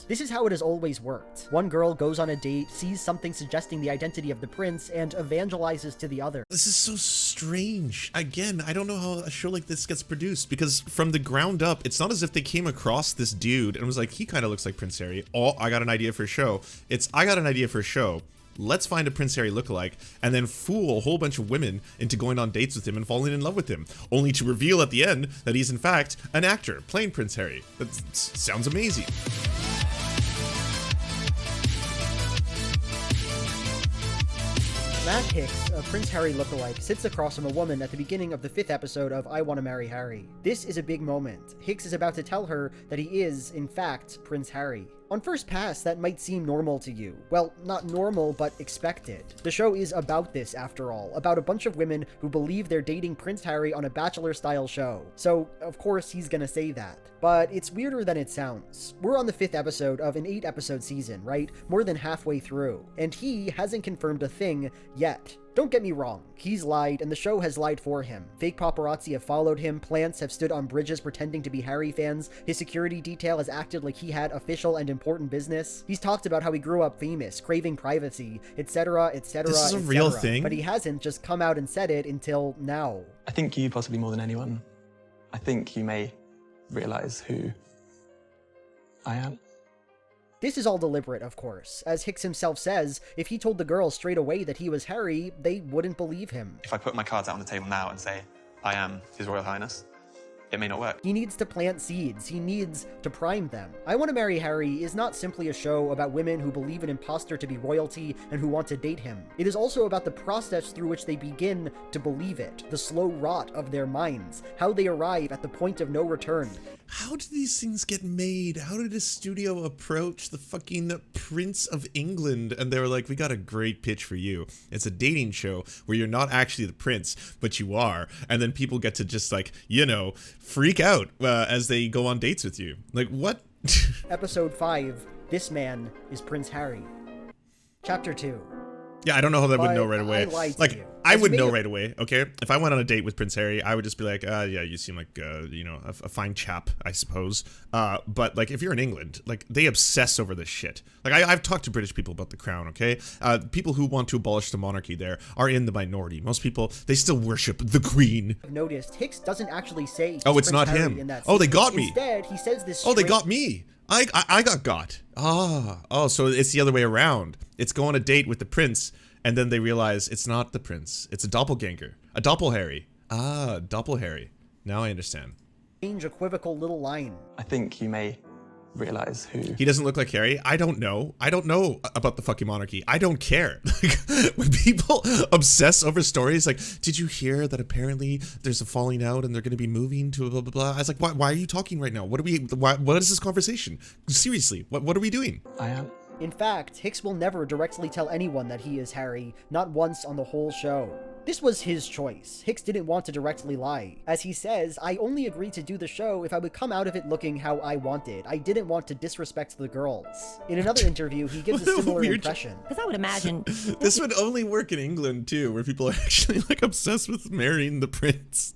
This is how it has always worked. One girl goes on a date, sees something suggesting the identity of the prince, and evangelizes to the other. This is so strange. Again, I don't know how a show like this gets produced, because from the ground up, it's not as if they came across this dude and was like, he kind of looks like Prince Harry. Oh, I got an idea for a show. It's, I got an idea for a show. Let's find a Prince Harry lookalike and then fool a whole bunch of women into going on dates with him and falling in love with him, only to reveal at the end that he's in fact an actor playing Prince Harry. That sounds amazing. Matt Hicks, a Prince Harry lookalike, sits across from a woman at the beginning of the 5th episode of I Want to Marry Harry. This is a big moment. Hicks is about to tell her that he is, in fact, Prince Harry. On first pass, that might seem normal to you. Well, not normal, but expected. The show is about this, after all, about a bunch of women who believe they're dating Prince Harry on a Bachelor-style show. So, of course, he's gonna say that. But it's weirder than it sounds. We're on the 5th episode of an 8-episode season, right? More than halfway through. And he hasn't confirmed a thing yet. Don't get me wrong, he's lied, and the show has lied for him. Fake paparazzi have followed him, plants have stood on bridges pretending to be Harry fans, his security detail has acted like he had official and important business. He's talked about how he grew up famous, craving privacy, etc, etc, This is a real thing? But he hasn't just come out and said it until now. I think you possibly more than anyone. I think you may realize who I am. This is all deliberate, of course. As Hicks himself says, if he told the girls straight away that he was Harry, they wouldn't believe him. If I put my cards out on the table now and say, I am His Royal Highness, it may not work. He needs to plant seeds. He needs to prime them. I Want to Marry Harry is not simply a show about women who believe an imposter to be royalty and who want to date him. It is also about the process through which they begin to believe it, the slow rot of their minds, how they arrive at the point of no return. How did these things get made? How did a studio approach the fucking Prince of England? And they were like, we got a great pitch for you. It's a dating show where you're not actually the prince, but you are. And then people get to just like, you know, freak out as they go on dates with you. Like, what? Episode 5, This Man is Prince Harry. Chapter 2. Yeah, I don't know how they would know right away. Like, I would know right away, okay? If I went on a date with Prince Harry, I would just be like, yeah, you seem like, you know, a fine chap, I suppose. But, like, if you're in England, like, they obsess over this shit. Like, I've talked to British people about the crown, okay? People who want to abolish the monarchy there are in the minority. Most people, they still worship the Queen. I've noticed Hicks doesn't actually say Oh, it's Prince not Harry him. in that Oh, they scene. got me. Instead, he says this Oh, they straight- got me. I got. Oh, so it's the other way around. It's go on a date with the prince, and then they realize it's not the prince. It's a doppelganger. A doppelharry. Ah, doppelharry. Now I understand. strange, equivocal little line. I think you may realize who. He doesn't look like Harry. I don't know. I don't know about the fucking monarchy. I don't care. Like, when people obsess over stories like, did you hear that apparently there's a falling out and they're going to be moving to blah, blah, blah. I was like, why are you talking right now? What is this conversation? Seriously, what are we doing? I am. In fact, Hicks will never directly tell anyone that he is Harry, not once on the whole show. This was his choice. Hicks didn't want to directly lie. As he says, I only agreed to do the show if I would come out of it looking how I wanted. I didn't want to disrespect the girls. In another interview, he gives a similar impression. Because I would imagine... This would only work in England, too, where people are actually, like, obsessed with marrying the prince.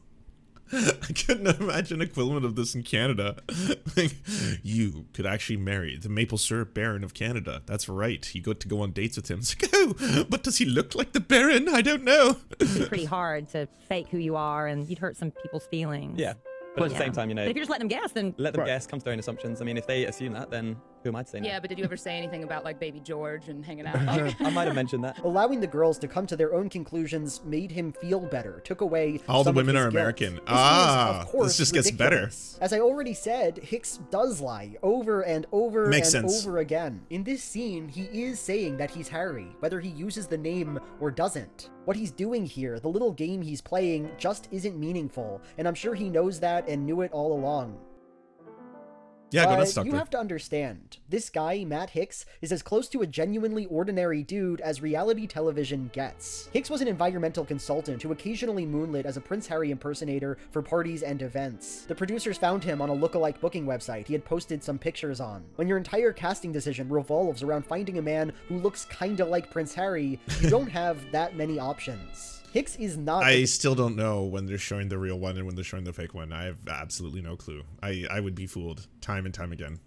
I couldn't imagine an equivalent of this in Canada. Like, you could actually marry the maple syrup baron of Canada. That's right. You got to go on dates with him. It's like, oh, but does he look like the baron? I don't know. It's pretty hard to fake who you are, and you'd hurt some people's feelings. Yeah. But at the same time, you know, But if you're just letting them guess, then... let them guess, come to their own assumptions. I mean, if they assume that, then who am I to say no? Yeah, but did you ever say anything about, like, baby George and hanging out? I might have mentioned that. Allowing the girls to come to their own conclusions made him feel better, took away All the some of women his are guilt. American. This Ah, is, of course, this just gets better. ridiculous. As I already said, Hicks does lie over and over Makes and sense. over again. In this scene, he is saying that he's Harry, whether he uses the name or doesn't. What he's doing here, the little game he's playing, just isn't meaningful, and I'm sure he knows that and knew it all along. Yeah, go But nuts, you Doctor. have to understand, this guy, Matt Hicks, is as close to a genuinely ordinary dude as reality television gets. Hicks was an environmental consultant who occasionally moonlit as a Prince Harry impersonator for parties and events. The producers found him on a lookalike booking website he had posted some pictures on. When your entire casting decision revolves around finding a man who looks kinda like Prince Harry, you don't have that many options. Hicks is not... I still don't know when they're showing the real one and when they're showing the fake one. I have absolutely no clue. I would be fooled time and time again.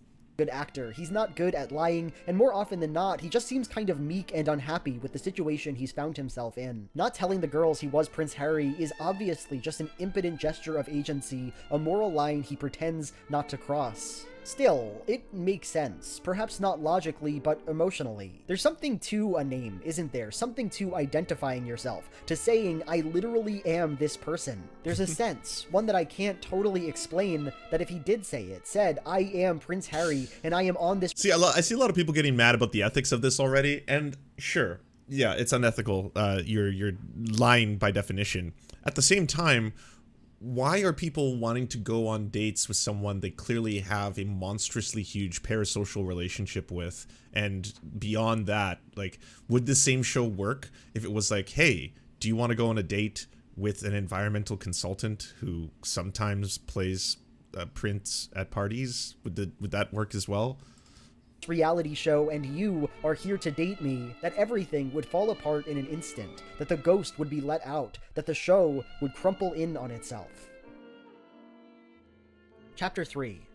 good actor. He's not good at lying, and more often than not, he just seems kind of meek and unhappy with the situation he's found himself in. Not telling the girls he was Prince Harry is obviously just an impotent gesture of agency, a moral line he pretends not to cross. Still, it makes sense. Perhaps not logically, but emotionally. There's something to a name, isn't there? Something to identifying yourself, to saying, I literally am this person. There's a sense, one that I can't totally explain, that if he did say it, said, I am Prince Harry, and I am on this— See, I see a lot of people getting mad about the ethics of this already, and sure, yeah, it's unethical. You're lying by definition. At the same time, why are people wanting to go on dates with someone they clearly have a monstrously huge parasocial relationship with? And beyond that, like, would the same show work if it was like, hey, do you want to go on a date with an environmental consultant who sometimes plays Prince at parties? Would that work as well? reality show and you are here to date me, that everything would fall apart in an instant, that the ghost would be let out, that the show would crumple in on itself. Chapter 3.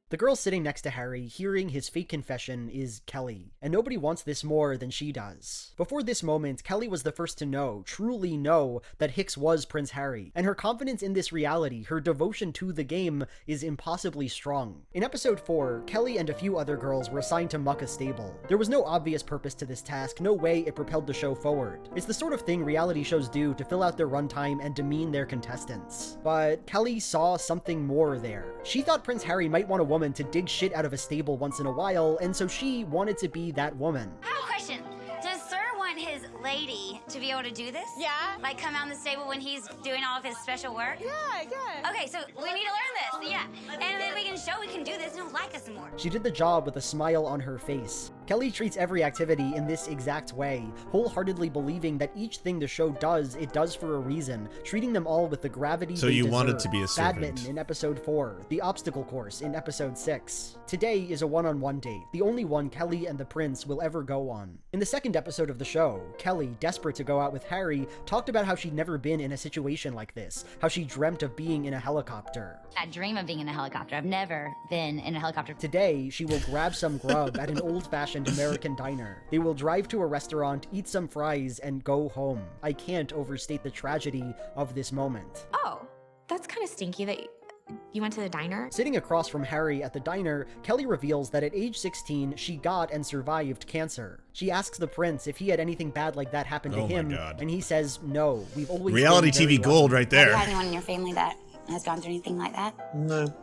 The girl sitting next to Harry, hearing his fake confession, is Kelly, and nobody wants this more than she does. Before this moment, Kelly was the first to know, truly know, that Hicks was Prince Harry, and her confidence in this reality, her devotion to the game, is impossibly strong. In episode 4, Kelly and a few other girls were assigned to muck a stable. There was no obvious purpose to this task, no way it propelled the show forward. It's the sort of thing reality shows do to fill out their runtime and demean their contestants. But Kelly saw something more there. She thought Prince Harry might want a woman to dig shit out of a stable once in a while, and so she wanted to be that woman. I have a question. Does Sir want his lady to be able to do this? Yeah. Like come out in the stable when he's doing all of his special work? Yeah. Okay, so we need to learn this. Yeah. And then we can show we can do this and he'll like us more. She did the job with a smile on her face. Kelly treats every activity in this exact way, wholeheartedly believing that each thing the show does, it does for a reason, treating them all with the gravity So they you deserve. wanted to be a servant. Badminton in episode 4, the obstacle course in episode 6. Today is a one-on-one date, the only one Kelly and the prince will ever go on. In the second episode of the show, Kelly, desperate to go out with Harry, talked about how she'd never been in a situation like this, how she dreamt of being in a helicopter. I dream of being in a helicopter. I've never been in a helicopter. Today, she will grab some grub at an old-fashioned American diner. They will drive to a restaurant, eat some fries, and go home. I can't overstate the tragedy of this moment. Oh, that's kind of stinky that you went to the diner. Sitting across from Harry at the diner, Kelly reveals that at age 16, she got and survived cancer. She asks the prince if he had anything bad like that happen to him, and he says, no, we've always Reality been very TV gold lucky. right there. Have you had anyone in your family that has gone through anything like that? No,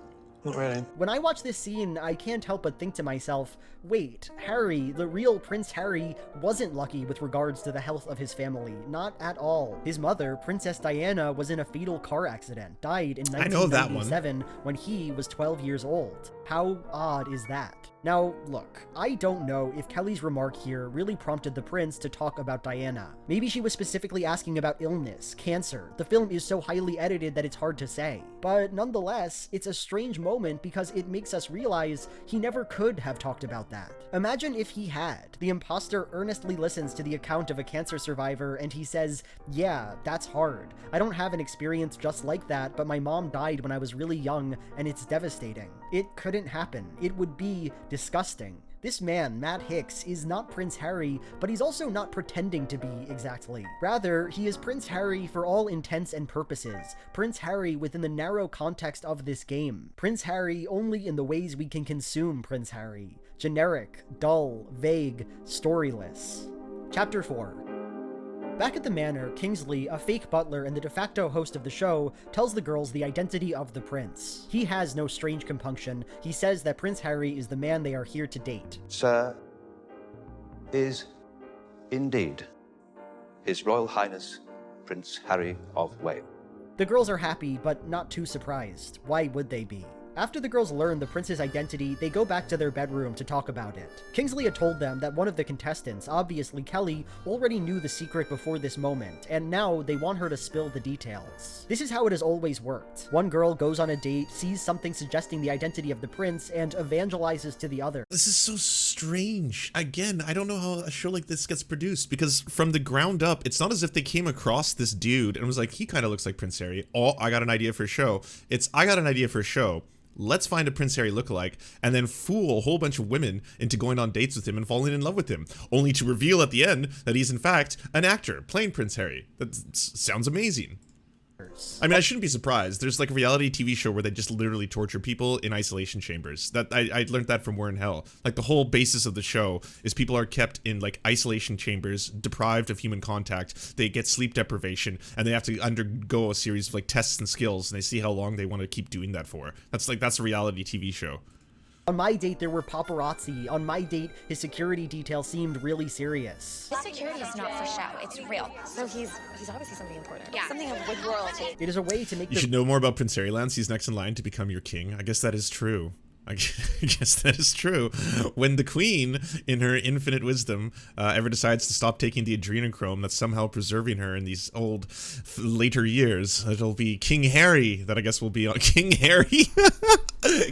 not really. When I watch this scene, I can't help but think to myself, wait, Harry, the real Prince Harry, wasn't lucky with regards to the health of his family. Not at all. His mother, Princess Diana, was in a fatal car accident, died in I know that one. 1997 when he was 12 years old. How odd is that? Now, look, I don't know if Kelly's remark here really prompted the prince to talk about Diana. Maybe she was specifically asking about illness, cancer. The film is so highly edited that it's hard to say. But nonetheless, it's a strange moment because it makes us realize he never could have talked about that. Imagine if he had. The imposter earnestly listens to the account of a cancer survivor and he says, yeah, that's hard. I don't have an experience just like that, but my mom died when I was really young and it's devastating. It couldn't happen. It would be disgusting. This man, Matt Hicks, is not Prince Harry, but he's also not pretending to be exactly. Rather, he is Prince Harry for all intents and purposes. Prince Harry within the narrow context of this game. Prince Harry only in the ways we can consume Prince Harry. Generic, dull, vague, storyless. Chapter 4. Back at the manor, Kingsley, a fake butler and the de facto host of the show, tells the girls the identity of the prince. He has no strange compunction. He says that Prince Harry is the man they are here to date. Sir is indeed His Royal Highness Prince Harry of Wales. The girls are happy, but not too surprised. Why would they be? After the girls learn the prince's identity, they go back to their bedroom to talk about it. Kingsley had told them that one of the contestants, obviously Kelly, already knew the secret before this moment, and now they want her to spill the details. This is how it has always worked. One girl goes on a date, sees something suggesting the identity of the prince, and evangelizes to the other. This is so strange. Again, I don't know how a show like this gets produced, because from the ground up, it's not as if they came across this dude and was like, he kind of looks like Prince Harry. Oh, I got an idea for a show. It's, I got an idea for a show. let's find a Prince Harry lookalike and then fool a whole bunch of women into going on dates with him and falling in love with him, only to reveal at the end that he's in fact an actor playing Prince Harry. That sounds amazing. I mean, I shouldn't be surprised. There's like a reality TV show where they just literally torture people in isolation chambers. That I learned that from We're in Hell. Like the whole basis of the show is people are kept in like isolation chambers, deprived of human contact. They get sleep deprivation and they have to undergo a series of like tests and skills, and they see how long they want to keep doing that for. That's a reality TV show. On my date, there were paparazzi. On my date, his security detail seemed really serious. His security is not for show, it's real. So he's obviously something important. Yeah, something with royalty. It is a way to make You should know more about Prince Harry, Lance. He's next in line to become your king. I guess that is true. I guess that is true. When the queen, in her infinite wisdom, ever decides to stop taking the adrenochrome that's somehow preserving her in these old, later years, it'll be King Harry that I guess will be on King Harry.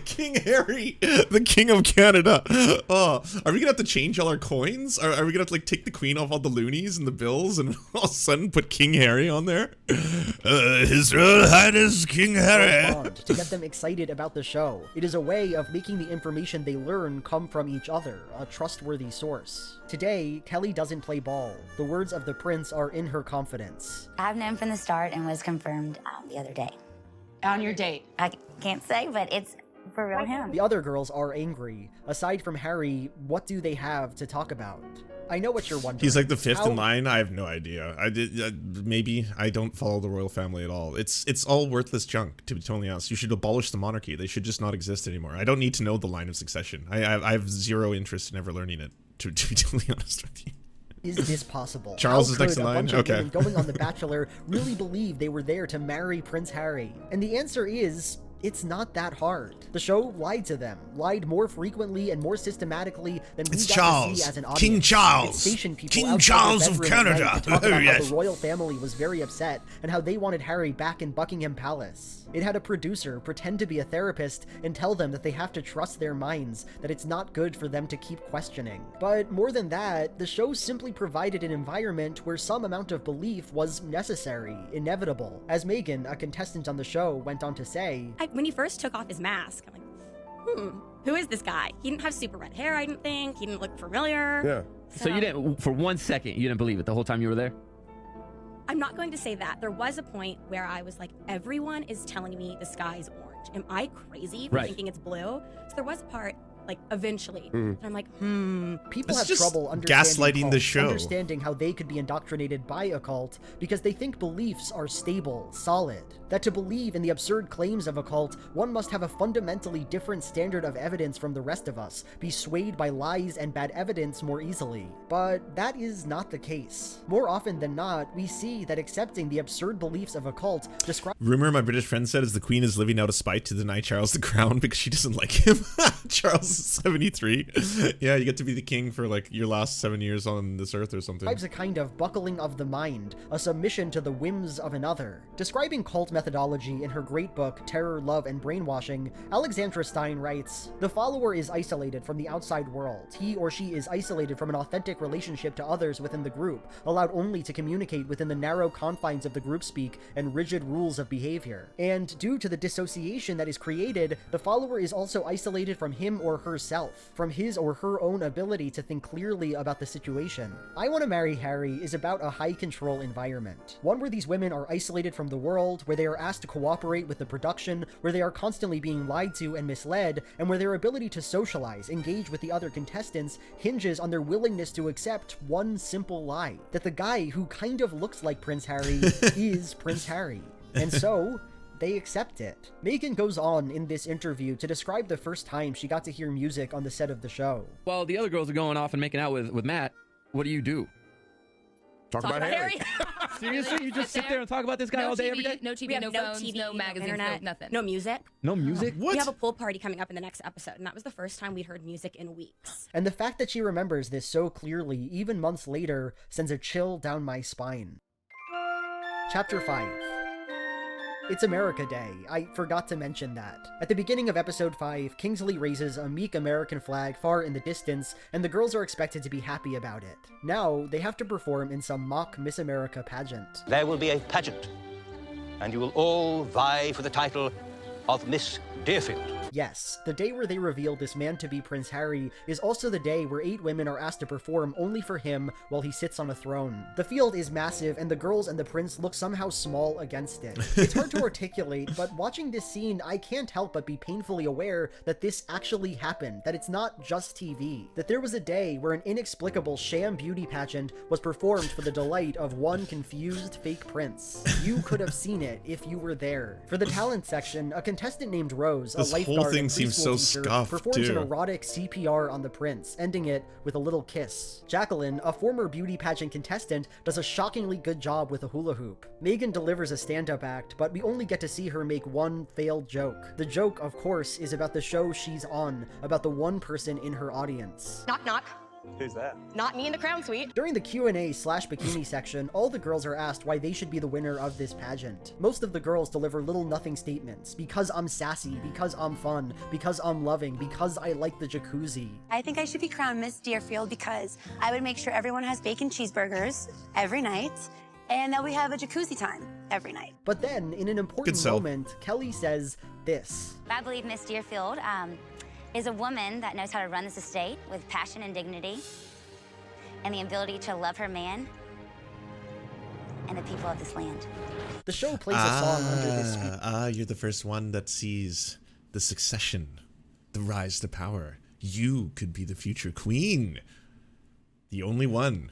King Harry, the King of Canada. Oh, are we gonna have to change all our coins? Are we gonna have to like take the Queen off all the loonies and the bills and all of a sudden put King Harry on there? His Royal Highness King Harry. To get them excited about the show. It is a way of making the information they learn come from each other, a trustworthy source. Today, Kelly doesn't play ball. The words of the prince are in her confidence. I've known from the start and was confirmed the other day. On your date. I can't say, but it's for real him. The other girls are angry. Aside from Harry, what do they have to talk about? I know what you're wondering. He's like the fifth in line. I have no idea. Maybe I don't follow the royal family at all. It's all worthless junk, to be totally honest. You should abolish the monarchy. They should just not exist anymore. I don't need to know the line of succession. I have zero interest in ever learning it, to be totally honest with you. Is this possible? Charles is next in line? Okay. Going on The Bachelor really believe they were there to marry Prince Harry? And the answer is, it's not that hard. The show lied to them, lied more frequently and more systematically than we got to see as an audience. King Charles. King Charles of Canada. To talk about how the royal family was very upset and how they wanted Harry back in Buckingham Palace. It had a producer pretend to be a therapist and tell them that they have to trust their minds, that it's not good for them to keep questioning. But more than that, the show simply provided an environment where some amount of belief was necessary, inevitable. As Megan, a contestant on the show, went on to say, when he first took off his mask, I'm like, who is this guy? He didn't have super red hair, I didn't think. He didn't look familiar. Yeah. So you didn't, for 1 second, you didn't believe it the whole time you were there? I'm not going to say that. There was a point where I was like, everyone is telling me the sky is orange. Am I crazy for thinking it's blue? So there was a part, like, eventually, and I'm like, People It's have just trouble understanding gaslighting the show. understanding how they could be indoctrinated by a cult because they think beliefs are stable, solid. That to believe in the absurd claims of a cult, one must have a fundamentally different standard of evidence from the rest of us, be swayed by lies and bad evidence more easily. But that is not the case. More often than not, we see that accepting the absurd beliefs of a cult describes— Rumor my British friend said is the Queen is living out of spite to deny Charles the crown because she doesn't like him. Charles is 73. Yeah, you get to be the king for like your last 7 years on this earth or something. a kind of buckling of the mind, a submission to the whims of another. Describing cult methodology in her great book, Terror, Love, and Brainwashing, Alexandra Stein writes, "The follower is isolated from the outside world. He or she is isolated from an authentic relationship to others within the group, allowed only to communicate within the narrow confines of the group speak and rigid rules of behavior. And due to the dissociation that is created, the follower is also isolated from him or herself, from his or her own ability to think clearly about the situation." I Want to Marry Harry is about a high-control environment, one where these women are isolated from the world, where they are asked to cooperate with the production, where they are constantly being lied to and misled, and where their ability to socialize, engage with the other contestants, hinges on their willingness to accept one simple lie, that the guy who kind of looks like Prince Harry is Prince Harry. And so, they accept it. Megan goes on in this interview to describe the first time she got to hear music on the set of the show. While the other girls are going off and making out with Matt, what do you do? Talk about Harry. Seriously? You just sit there and talk about this guy all day, every day? No TV, We have no phones, TV, no magazines, internet, no nothing. no music. No music? What? We have a pool party coming up in the next episode, and that was the first time we'd heard music in weeks. And the fact that she remembers this so clearly, even months later, sends a chill down my spine. Chapter 5. It's America Day. I forgot to mention that. At the beginning of episode 5, Kingsley raises a meek American flag far in the distance, and the girls are expected to be happy about it. Now, they have to perform in some mock Miss America pageant. There will be a pageant, and you will all vie for the title of Miss Deerfield. Yes, the day where they reveal this man to be Prince Harry is also the day where 8 women are asked to perform only for him while he sits on a throne. The field is massive, and the girls and the prince look somehow small against it. It's hard to articulate, but watching this scene, I can't help but be painfully aware that this actually happened, that it's not just TV, that there was a day where an inexplicable sham beauty pageant was performed for the delight of one confused fake prince. You could have seen it if you were there. For the talent section, a contestant named Rose, This a lifeguard whole thing and seems preschool so teacher, scuffed, performs an too. erotic CPR on the prince, ending it with a little kiss. Jacqueline, a former beauty pageant contestant, does a shockingly good job with a hula hoop. Megan delivers a stand-up act, but we only get to see her make one failed joke. The joke, of course, is about the show she's on, about the one person in her audience. Knock, knock. Who's there? Not me in the crown suite. During the Q&A/bikini section, all the girls are asked why they should be the winner of this pageant. Most of the girls deliver little nothing statements. Because I'm sassy, because I'm fun, because I'm loving, because I like the jacuzzi. I think I should be crowned Miss Deerfield because I would make sure everyone has bacon cheeseburgers every night, and that we have a jacuzzi time every night. But then, in an important moment, Kelly says this. I believe Miss Deerfield is a woman that knows how to run this estate with passion and dignity and the ability to love her man and the people of this land. The show plays a song under this speech. You're the first one that sees the succession, the rise to power. You could be the future queen. The only one.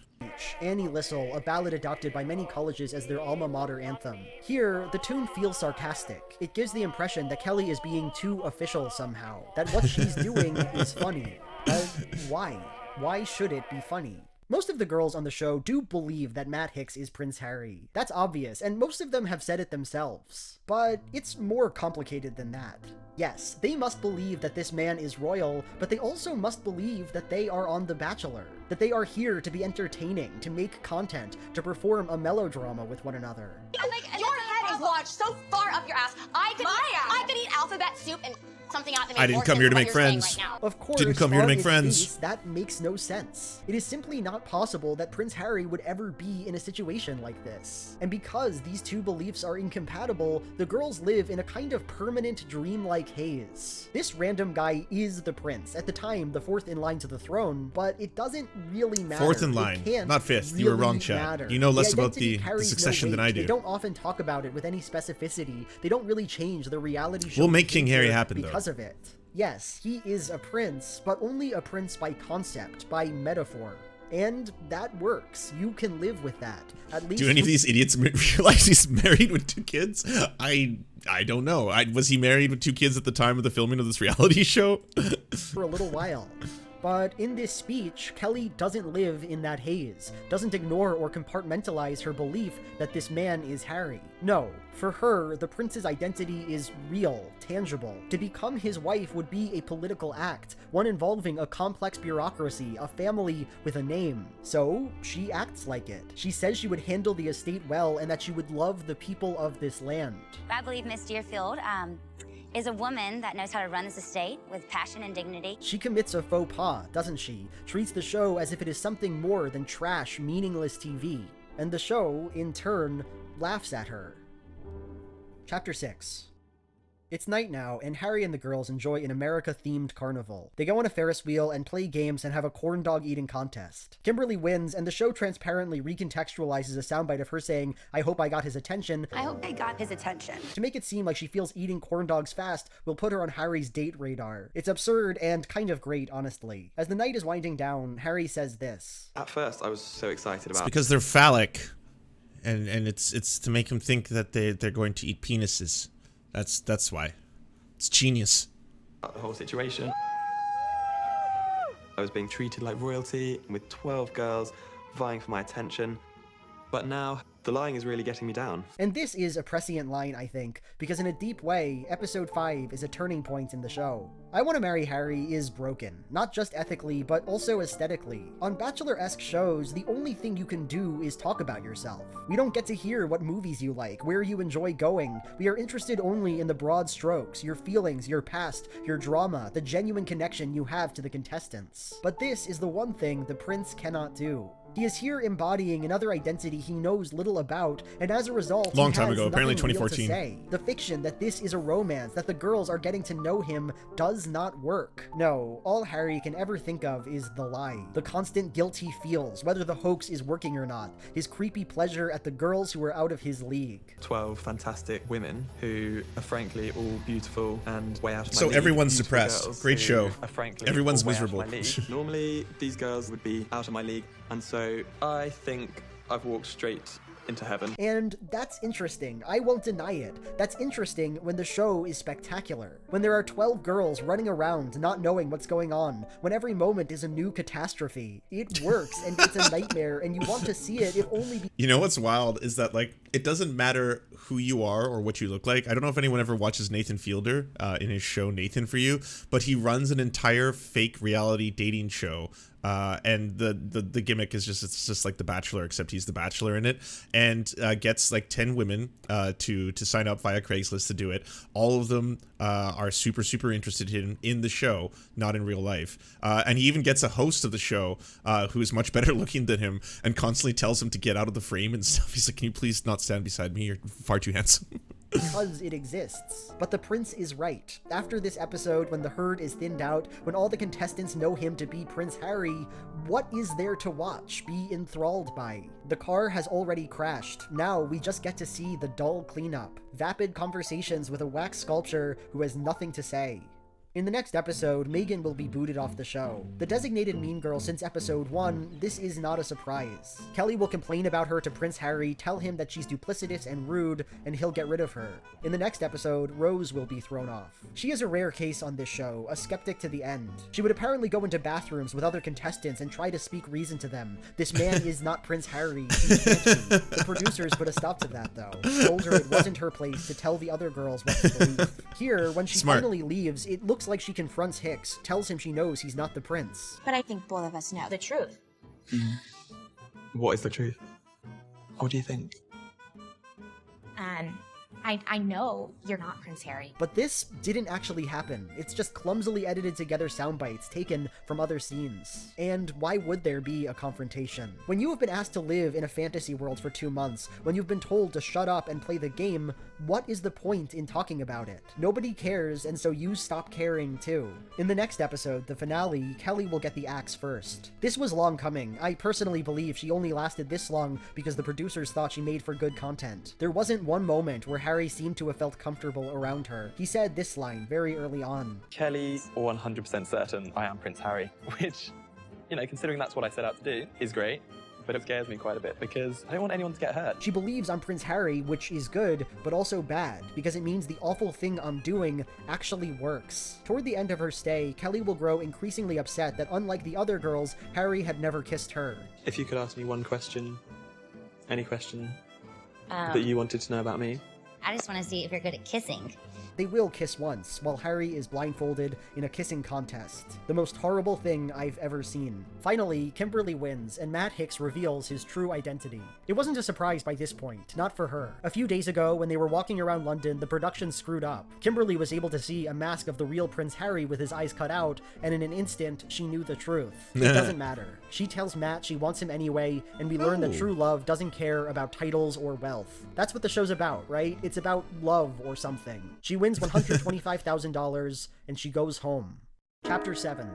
Annie Lissel, a ballad adopted by many colleges as their alma mater anthem. Here, the tune feels sarcastic. It gives the impression that Kelly is being too official somehow, that what she's doing is funny. Why? Why should it be funny? Most of the girls on the show do believe that Matt Hicks is Prince Harry. That's obvious, and most of them have said it themselves. But it's more complicated than that. Yes, they must believe that this man is royal, but they also must believe that they are on The Bachelor, that they are here to be entertaining, to make content, to perform a melodrama with one another. Your head is lodged so far up your ass. I could eat alphabet soup and something out to make I didn't come here to make friends. Of course, Didn't come here to on make its friends. face, that makes no sense. It is simply not possible that Prince Harry would ever be in a situation like this. And because these two beliefs are incompatible, the girls live in a kind of permanent dreamlike haze. This random guy is the prince, at the time the 4th in line to the throne, but it doesn't really matter. 4th in It line, can't not 5th. really You were wrong, Chad. matter. You know less The about identity the carries no succession than I weight. do. They don't often talk about it with any specificity. They don't really change the reality show We'll make King Harry behavior happen, though. because of it. Yes, he is a prince, but only a prince by concept, by metaphor. And that works. You can live with that. At least Do any of these idiots realize he's married with 2 kids? I don't know. Was he married with 2 kids at the time of the filming of this reality show? for a little while. But in this speech, Kelly doesn't live in that haze, doesn't ignore or compartmentalize her belief that this man is Harry. No, for her, the prince's identity is real, tangible. To become his wife would be a political act, one involving a complex bureaucracy, a family with a name. So, she acts like it. She says she would handle the estate well and that she would love the people of this land. I believe Miss Deerfield is a woman that knows how to run this estate with passion and dignity. She commits a faux pas, doesn't she? Treats the show as if it is something more than trash, meaningless TV. And the show, in turn, laughs at her. Chapter 6. It's night now, and Harry and the girls enjoy an America-themed carnival. They go on a Ferris wheel and play games and have a corn dog eating contest. Kimberly wins, and the show transparently recontextualizes a soundbite of her saying, "I hope I got his attention." I hope I got his attention. To make it seem like she feels eating corn dogs fast will put her on Harry's date radar. It's absurd and kind of great, honestly. As the night is winding down, Harry says this. At first, I was so excited It's about because they're phallic, and it's to make them think that they're going to eat penises. That's why. It's genius. the whole situation. I was being treated like royalty with 12 girls vying for my attention. But now, the lying is really getting me down. And this is a prescient line, I think, because in a deep way, episode 5 is a turning point in the show. I Want to Marry Harry is broken, not just ethically, but also aesthetically. On Bachelor-esque shows, the only thing you can do is talk about yourself. We don't get to hear what movies you like, where you enjoy going. We are interested only in the broad strokes, your feelings, your past, your drama, the genuine connection you have to the contestants. But this is the one thing the prince cannot do. He is here embodying another identity he knows little about, and as a result, Long he time has ago, apparently nothing real 2014. to say. The fiction that this is a romance, that the girls are getting to know him, does not work. No, all Harry can ever think of is the lie, the constant guilt he feels, whether the hoax is working or not, his creepy pleasure at the girls who are out of his league. 12 fantastic women who are frankly all beautiful and way out of my So league. everyone's Beautiful depressed. girls Great who show. are frankly Everyone's all way out of miserable. my league. Normally, these girls would be out of my league, and so I think I've walked straight into heaven. And that's interesting. I won't deny it. That's interesting when the show is spectacular. When there are 12 girls running around not knowing what's going on, when every moment is a new catastrophe. It works, and it's a nightmare, and you want to see it if only because... You know what's wild is that, like, it doesn't matter who you are or what you look like. I don't know if anyone ever watches Nathan Fielder in his show Nathan For You, but he runs an entire fake reality dating show. And the gimmick is it's just like The Bachelor, except he's the Bachelor in it, and gets like 10 women to sign up via Craigslist to do it. All of them are super interested in the show, not in real life. And he even gets a host of the show who is much better looking than him and constantly tells him to get out of the frame and stuff. He's like, "Can you please not stand beside me? You're far too handsome." Because it exists. But the prince is right. After this episode, when the herd is thinned out, when all the contestants know him to be Prince Harry, what is there to watch, be enthralled by? The car has already crashed. Now we just get to see the dull cleanup. Vapid conversations with a wax sculpture who has nothing to say. In the next episode, Megan will be booted off the show. The designated mean girl since episode 1, this is not a surprise. Kelly will complain about her to Prince Harry, tell him that she's duplicitous and rude, and he'll get rid of her. In the next episode, Rose will be thrown off. She is a rare case on this show, a skeptic to the end. She would apparently go into bathrooms with other contestants and try to speak reason to them. This man is not Prince Harry. He can't be. The producers put a stop to that, though. Told her it wasn't her place to tell the other girls what to believe. Here, when she finally leaves, it looks like she confronts Hicks, tells him she knows he's not the prince. But I think both of us know the truth. What is the truth? What do you think? I know you're not Prince Harry. But this didn't actually happen. It's just clumsily edited together sound bites taken from other scenes. And why would there be a confrontation? When you have been asked to live in a fantasy world for 2 months, when you've been told to shut up and play the game, what is the point in talking about it? Nobody cares, and so you stop caring too. In the next episode, the finale, Kelly will get the axe first. This was long coming. I personally believe she only lasted this long because the producers thought she made for good content. There wasn't one moment where Harry seemed to have felt comfortable around her. He said this line very early on. Kelly's 100% certain I am Prince Harry, which, you know, considering that's what I set out to do, is great. But it scares me quite a bit because I don't want anyone to get hurt. She believes I'm Prince Harry, which is good, but also bad, because it means the awful thing I'm doing actually works. Toward the end of her stay, Kelly will grow increasingly upset that unlike the other girls, Harry had never kissed her. If you could ask me one question, any question that you wanted to know about me. I just want to see if you're good at kissing. They will kiss once, while Harry is blindfolded in a kissing contest. The most horrible thing I've ever seen. Finally, Kimberly wins, and Matt Hicks reveals his true identity. It wasn't a surprise by this point, not for her. A few days ago, when they were walking around London, the production screwed up. Kimberly was able to see a mask of the real Prince Harry with his eyes cut out, and in an instant, she knew the truth. It doesn't matter. She tells Matt she wants him anyway, and we learn that true love doesn't care about titles or wealth. That's what the show's about, right? It's about love or something. She wins $125,000, and she goes home. Chapter 7.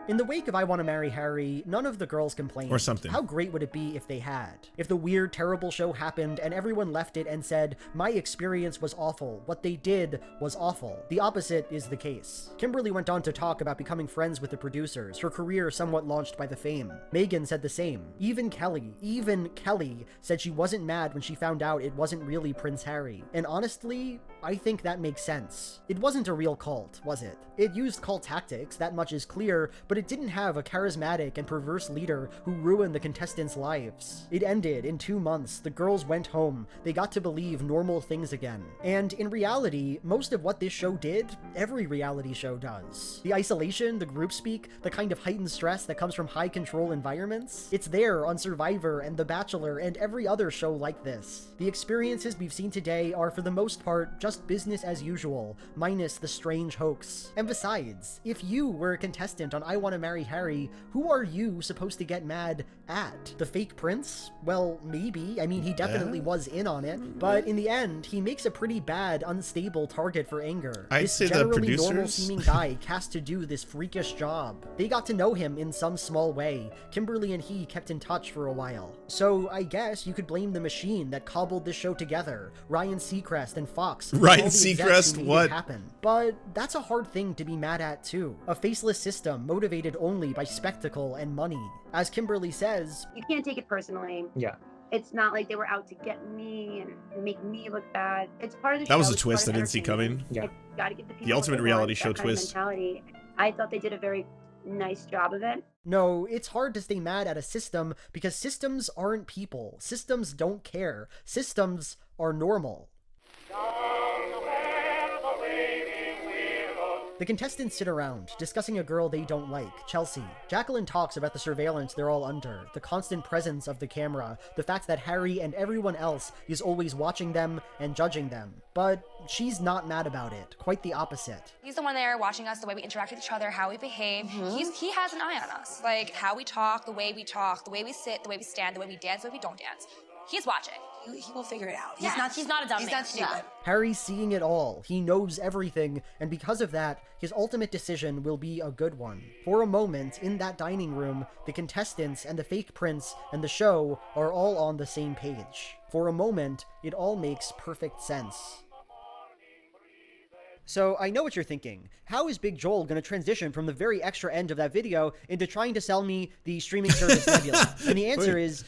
In the wake of I Want to Marry Harry, none of the girls complained. Or something. How great would it be if they had? If the weird, terrible show happened and everyone left it and said, my experience was awful, what they did was awful. The opposite is the case. Kimberly went on to talk about becoming friends with the producers, her career somewhat launched by the fame. Megan said the same. Even Kelly said she wasn't mad when she found out it wasn't really Prince Harry. And honestly, I think that makes sense. It wasn't a real cult, was it? It used cult tactics, that much is clear, but it didn't have a charismatic and perverse leader who ruined the contestants' lives. It ended in 2 months, the girls went home, they got to believe normal things again. And in reality, most of what this show did, every reality show does. The isolation, the groupspeak, the kind of heightened stress that comes from high control environments, it's there on Survivor and The Bachelor and every other show like this. The experiences we've seen today are for the most part just just business as usual, minus the strange hoax. And besides, if you were a contestant on I Want to Marry Harry, who are you supposed to get mad at? The fake prince? Well, maybe. I mean, he definitely was in on it, but in the end, he makes a pretty bad, unstable target for anger. I'd this say the generally producers. normal-seeming guy cast to do this freakish job. They got to know him in some small way. Kimberly and he kept in touch for a while. So I guess you could blame the machine that cobbled this show together. Ryan Seacrest and Fox. Ryan all the execs Seacrest, who made what? it happen. But that's a hard thing to be mad at too. A faceless system motivated only by spectacle and money. As Kimberly says, you can't take it personally. Yeah. It's not like they were out to get me and make me look bad. It's part of the show. That was a it's twist I part of didn't see coming. entertainment. It's gotta give the people The ultimate what they reality want, show that kind of twist. mentality. I thought they did a very nice job of it. no, it's hard to stay mad at a system because systems aren't people. Systems don't care. Systems are normal. The contestants sit around, discussing a girl they don't like, Chelsea. Jacqueline talks about the surveillance they're all under, the constant presence of the camera, the fact that Harry and everyone else is always watching them and judging them. But she's not mad about it, quite the opposite. He's the one there watching us, the way we interact with each other, how we behave. He has an eye on us. Like how we talk, the way we sit, the way we stand, the way we dance, the way we don't dance. He's watching. He will figure it out. He's not a dumb man. He's not stupid. Harry's seeing it all, he knows everything, and because of that, his ultimate decision will be a good one. For a moment, in that dining room, the contestants and the fake prince and the show are all on the same page. For a moment, it all makes perfect sense. So I know what you're thinking. How is Big Joel going to transition from the very extra end of that video into trying to sell me the streaming service Nebula? And the answer is...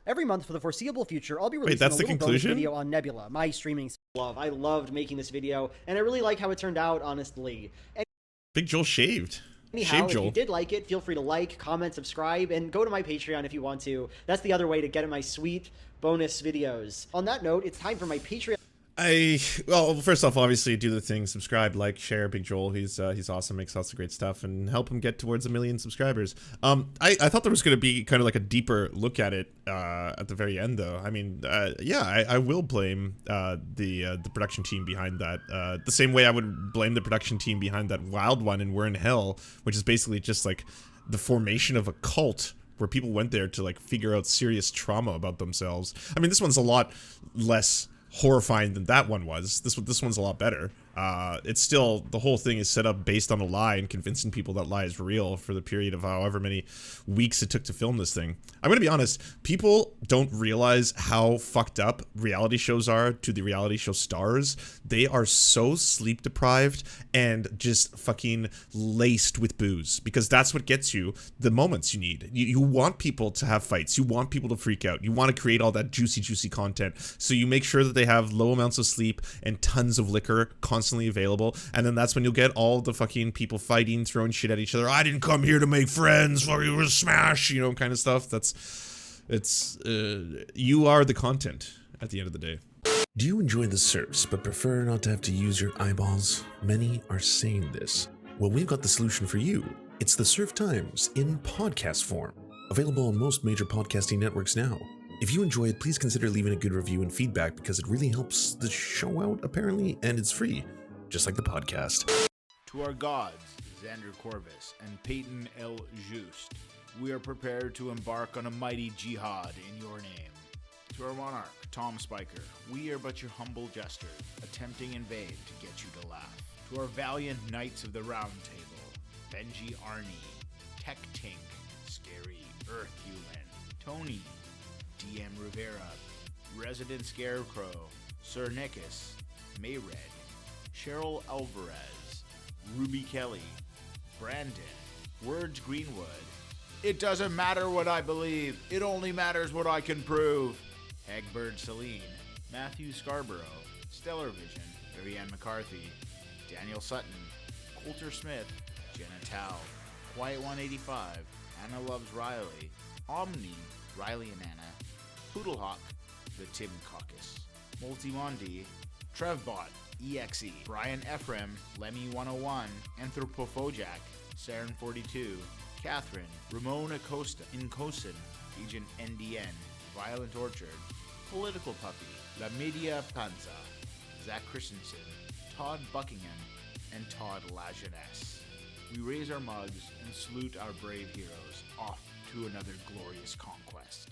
Every month for the foreseeable future, I'll be releasing that's a the little bonus conclusion? video on Nebula, my streaming love. I loved making this video, and I really like how it turned out, honestly. Big Joel shaved. Anyhow, Shave if Joel. you did like it, feel free to like, comment, subscribe, and go to my Patreon if you want to. That's the other way to get in my sweet bonus videos. On that note, it's time for my Patreon. Well, first off, obviously do the thing, subscribe, like, share Big Joel. He's awesome, makes lots of great stuff, and help him get towards 1 million subscribers. I thought there was going to be kind of like a deeper look at it at the very end, though. I mean, yeah, I will blame the production team behind that. The same way I would blame the production team behind that Wild One in We're in Hell, which is basically just like the formation of a cult where people went there to like figure out serious trauma about themselves. I mean, this one's a lot less horrifying than that one was. This one's a lot better. It's still, the whole thing is set up based on a lie and convincing people that lie is real for the period of however many weeks it took to film this thing. I'm gonna be honest, people don't realize how fucked up reality shows are to the reality show stars. They are so sleep deprived and just fucking laced with booze, because that's what gets you the moments you need. You want people to have fights, you want people to freak out, you want to create all that juicy content, so you make sure that they have low amounts of sleep and tons of liquor constantly available, and then that's when you'll get all the fucking people fighting, throwing shit at each other. I didn't come here to make friends, fuck you, smash, you know, kind of stuff. You are the content at the end of the day. Do you enjoy the Serfs but prefer not to have to use your eyeballs? Many are saying this. Well, we've got the solution for you. It's the Serf Times in podcast form, available on most major podcasting networks now. If you enjoy it, please consider leaving a good review and feedback, because it really helps the show out, apparently, and it's free, just like the podcast. To our gods, Xander Corvus and Peyton L. Just, we are prepared to embark on a mighty jihad in your name. To our monarch, Tom Spiker, we are but your humble jester, attempting in vain to get you to laugh. To our valiant knights of the Round Table, Benji Arnie, Tech Tink, Scary Earth Human, Tony, DM Rivera, Resident Scarecrow, Sir Nickus, Mayred, Cheryl Alvarez, Ruby Kelly, Brandon, Words Greenwood. It doesn't matter what I believe, it only matters what I can prove. Egbert Celine, Matthew Scarborough, Stellar Vision, Vivienne McCarthy, Daniel Sutton, Coulter Smith, Jenna Tao, Quiet 185, Anna Loves Riley, Omni, Riley and Anna, Poodlehawk, The Tim Caucus, Multimondi, Trevbot, EXE, Brian Ephraim, Lemmy 101, Anthropophojack, Saren 42, Catherine, Ramon Acosta, Incosin, Agent NDN, Violent Orchard, Political Puppy, La Media Panza, Zach Christensen, Todd Buckingham, and Todd Lajeunesse. We raise our mugs and salute our brave heroes off to another glorious conquest.